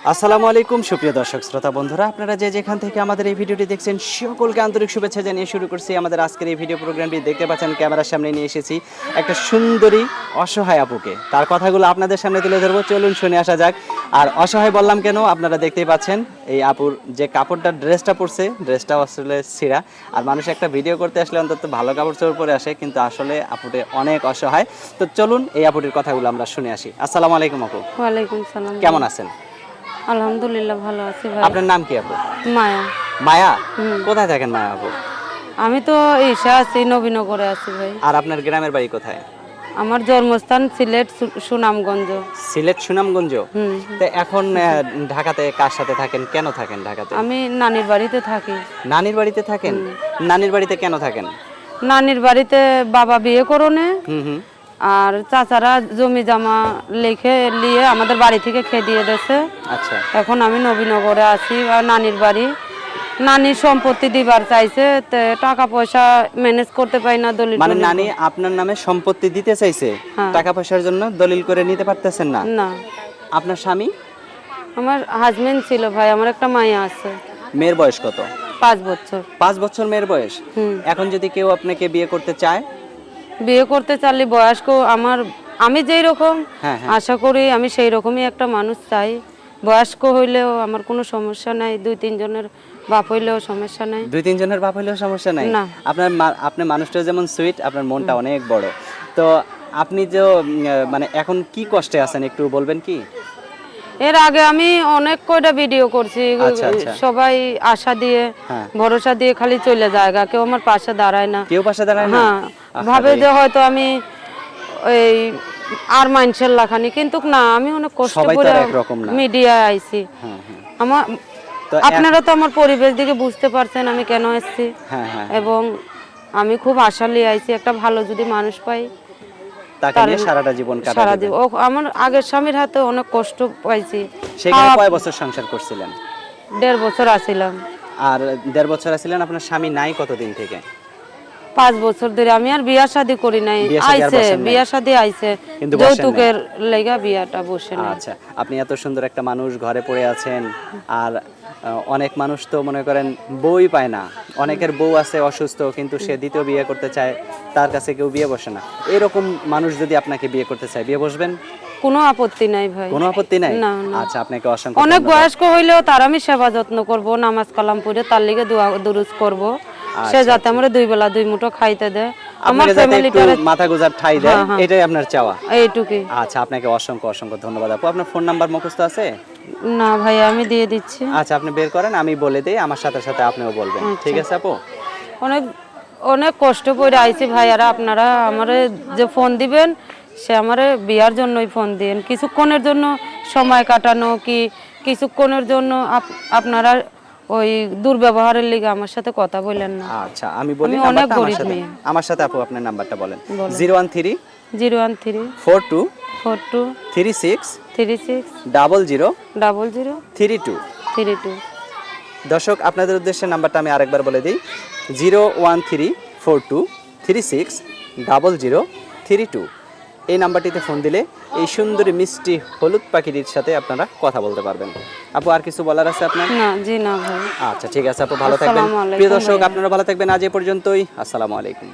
আসসালামু আলাইকুম সুপ্রিয় দর্শক শ্রোতা বন্ধুরা, আপনারা যে যেখান থেকে আমাদের এই ভিডিওটি দেখছেন সকলকে আন্তরিক শুভেচ্ছা জানিয়ে শুরু করছি আমাদের আজকের এই ভিডিও প্রোগ্রামটি। দেখতে পাচ্ছেন ক্যামেরার সামনে নিয়ে এসেছি একটা সুন্দরী অসহায় আপুকে, তার কথাগুলো আপনাদের সামনে তুলে ধরবো। চলুন শুনে আসা যাক। আর অসহায় বললাম কেন, আপনারা দেখতেই পাচ্ছেন এই আপুর যে কাপড়টা ড্রেসটা পরছে, ড্রেসটা আসলে ছিঁড়া। আর মানুষ একটা ভিডিও করতে আসলে অন্তত ভালো কাপড় চোপড় পরে আসে, কিন্তু আসলে আপুটি অনেক অসহায়। তো চলুন এই আপুটির কথাগুলো আমরা শুনে আসি। আসসালামু আলাইকুম আপু। ওয়ালাইকুম সালাম। কেমন আছেন? আলহামদুলিল্লাহ ভালো আছি ভাই। আপনার নাম কি আপু? মায়া। মায়া? কোথায় থাকেন মায়া আপু? আমি তো ঈশা আছি, নবীনগরে আছি ভাই। আর আপনার গ্রামের বাড়ি কোথায়? আমার জন্মস্থান সিলেট সুনামগঞ্জ। সিলেট সুনামগঞ্জ। তো এখন ঢাকাতে কার সাথে থাকেন, কেন থাকেন ঢাকাতে? আমি নানির বাড়িতে থাকি। নানির বাড়িতে থাকেন? নানির বাড়িতে কেন থাকেন? নানির বাড়িতে বাবা বিয়ে করনে, হুম হুম। আর চাচারা জমি জমা লিখে নিয়ে আমাদের বাড়ি থেকে খেদিয়ে দিয়েছে। আচ্ছা। এখন আমি নবীনগরে আছি, আর নানির বাড়ি। নানির সম্পত্তি দিবার চাইছে, টাকা পয়সা ম্যানেজ করতে পারি না। দলিল মানে নানি আপনার নামে সম্পত্তি দিতে চাইছে, টাকা পয়সার জন্য দলিল করে নিতে পারতেছেন না? না। আপনার স্বামী? আমার হাজবেন্ড ছিল ভাই, আমার একটা মাইয়া আছে। মেয়ের বয়স কত? 5 বছর। 5 বছর মেয়ের বয়স। এখন যদি কেউ আপনাকে বিয়ে করতে চায়? বিয়ে করতে চাইলে বয়স্ক আমি যেই রকম আশা করি আমি সেই রকমই একটা মানুষ চাই। বয়স্ক হইলেও আমার কোনো সমস্যা নাই, 2-3 জনের বাপ হইলেও সমস্যা নাই। 2-3 জনের বাপ হইলেও সমস্যা নাই? না। আপনার মানুষটা যেমন সুইট, আপনার মনটা অনেক বড়। তো আপনি যে মানে এখন কি কষ্টে আছেন একটু বলবেন কি? এর আগে আমি অনেক কয়টা ভিডিও করছি, সবাই আশা দিয়ে ভরসা দিয়ে খালি চলে যায়, কেউ আমার পাশে দাঁড়ায় না। কেউ পাশে দাঁড়ায় না? ভাবে যে হয়তো আমি এই আর মানুষের লাখানি, কিন্তু না, আমি অনেক কষ্ট করে মিডিয়ায় আইছি। আমার আপনারা তো আমার পরিবেশ দিকে বুঝতে পারছেন আমি কেন এসেছি, এবং আমি খুব আশা নিয়ে আইছি একটা ভালো যদি মানুষ পাই তাকে নিয়ে সারাটা জীবন কাটাতে। আমার আগের স্বামীর হাতে অনেক কষ্ট পাইছি। সেখানে কয় বছর সংসার করছিলেন? 1.5 বছর আছিলাম। আর 1.5 বছর আছিলেন, আপনার স্বামী নাই কতদিন থেকে? 5 বছর ধরে। আমি আর বিয়া শাদী করি নাই, আইছে বিয়া শাদী আইছে, যৌতুকের লাগা বিয়াটা বসে না। আচ্ছা, আপনি এত সুন্দর একটা মানুষ ঘরে পড়ে আছেন, আর অনেক মানুষ তো মনে করেন বউই পায় না, অনেকের বউ আছে অসুস্থ কিন্তু সে দ্বিতীয় বিয়ে করতে চায়, তার কাছে কেউ বিয়ে বসে না। এরকম মানুষ যদি আপনাকে বিয়ে করতে চায়, বিয়ে বসবেন? কোনো আপত্তি নাই ভাই। কোনো আপত্তি নাই? না। আচ্ছা, আপনাকে অসংখ্য অনেক বয়স্ক হইলেও তার আমি সেবা যত্ন করব, নামাজ কালাম পড়ে তার লিগে দোয়া দুরুজ করব, সে যাতে আমরা 2 বেলা 2 মুঠো খাইতে দেয়, আমার ফ্যামিলিটারে মাথা গোজার ঠাই দেয়, এটাই আপনার চাওয়া? এইটুকুই। আচ্ছা, আপনাকে অসংখ্য অসংখ্য ধন্যবাদ আপু। আপনার ফোন নাম্বার মুখস্থ আছে? না ভাই, আমি দিয়ে দিচ্ছি। আচ্ছা, আপনি বের করেন, আমি বলে দেই, আমার সাথে সাথে আপনিও বলবেন। ঠিক আছে আপু? অনেক অনেক কষ্ট করে আইছি ভাই, আর আপনারা আমারে যে ফোন দিবেন, সে আমারে বিয়ার জন্যই ফোন দেন, কিছুক্ষণের জন্য সময় কাটানো কি কিছুক্ষণের জন্য আপনারা ওই দুর্ব্যবহারের লিগে আমার সাথে কথা বলেন না। আচ্ছা, আমি বলি অনেক নাম্বারটা গরিব আমার সাথে আপু আপনার নাম্বারটা বলেন। 013 42 42 36 36 00 00 32। 32। দর্শক, আপনাদের উদ্দেশ্যে নাম্বারটা আমি আরেকবার বলে দিই, 013 42 36 00 32। এই নাম্বারটিতে ফোন দিলে এই সুন্দরী মিষ্টি হলুদ পাখিটির সাথে আপনারা কথা বলতে পারবেন। আপু, আর কিছু বলার আছে আপনার? না জি না ভাই। আচ্ছা, ঠিক আছে আপু, ভালো থাকবেন। প্রিয় দর্শক, আপনারা ভালো থাকবেন। আজ এ পর্যন্তই। আসসালামু আলাইকুম।